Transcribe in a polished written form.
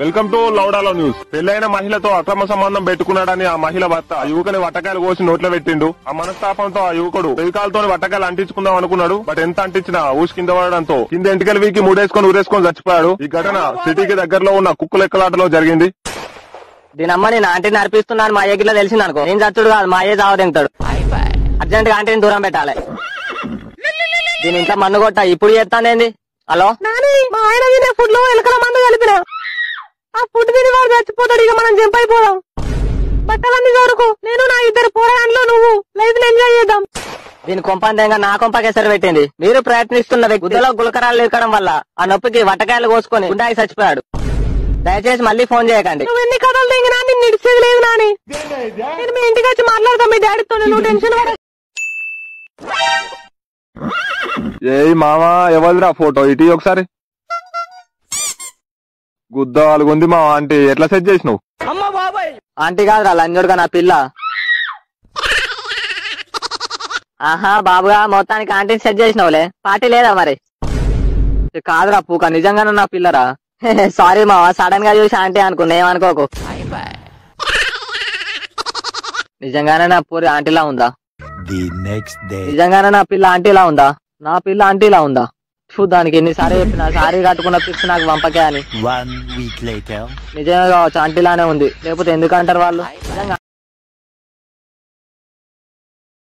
Welcome to లౌడాలో news. పెళ్లైన మహిళతో అక్రమ సంబంధం పెట్టుకున్నాడని ఆ మహిళ భర్త ఆ యువకుని వట్టకాయలు కోసి నోట్లో పెట్టిండు. ఆ మనస్తాపంతో ఆ యువకుడు పెరికాలతో వట్టకాయలు అంటించుకుందాం అనుకున్నాడు. బట్ ఎంత అంటించినా ఊసి కింద పడడంతో కింద ఎంటికలు వీకి ఊరేసుకొని చచ్చిపోయాడు. ఈ ఘటన సిటీకి దగ్గరలో ఉన్న కుక్కులెక్కలాటలో జరిగింది. దీని అమ్మ నేను ఆంటీని నడిపిస్తున్నాను మా అయ్యకి తెలిసింది అనుకో, నేను చచ్చుడు కాదు మా అయ్యే చావు తింటాడు. అర్జెంట్ గా ఆంటీని దూరం పెట్టాలి. దీని ఇంట్లో మన్ను కొట్ట ఇప్పుడు చేస్తానేంది. హలో నాని, మా ఆయన తినే ఫుడ్ లో ఎలకల మందు కలిపిన. ఆ ఫుడ్ తిని వాడు చచ్చిపోతాడు. ఇక మనం జంప్ అయిపోదాం. బట్టలన్నీ దొరకు, నేను నా ఇద్దరు పోరాటంలో నువ్వు లైఫ్ ఎంజాయ్ చేద్దాం. దీని కొంపందంగా నా కొంపకేసరి పెట్టింది. మీరు ప్రయత్నిస్తున్న గుద్దలో గులకరాలు ఎక్కడం వల్ల ఆ నొప్పికి వట్టకాయలు కోసుకొని గుండాకి చచ్చిపోయాడు. దయచేసి మళ్ళీ ఫోన్ చేయకండి. నువ్వు ఎన్ని కథలు తెగినా నిన్ను నిడిచేది లేదు నాని. నేను మీ ఇంటికి వచ్చి మాట్లాడతాం మీ డాడీతో. నువ్వు టెన్షన్ పడ. ఏ మామా ఎవరిదిరా ఫోటో ఇటీ ఒకసారి. గుద్ద వాళ్ళుంది మా ఆంటీ, ఎట్లా సెట్ చేసినావు? ఆంటీ కాదురా లంజోడుగా నా పిల్ల. ఆహా బాబుగా మొత్తానికి ఆంటీని సెట్ చేసినావులే. పార్టీ లేదా మరి? కాదురా పూక, నిజంగానే నా పిల్లరా. సారీ మావా, సడన్ గా చూసి ఆంటీ అనుకున్నా, ఏమనుకోకు. నిజంగానే నా పూరి ఆంటీలా ఉందా? నిజంగానే నా పిల్ల ఆంటీలా ఉందా? నా పిల్ల ఆంటీలా ఉందా? చూడ్డానికి ఎన్నిసార్లు చెప్పినా సారీ కట్టుకున్న పిక్స్ నాకు పంపకే అని. నిజంగా కావచ్చు ఆంటీలానే ఉంది, లేకపోతే ఎందుకంటారు వాళ్ళు.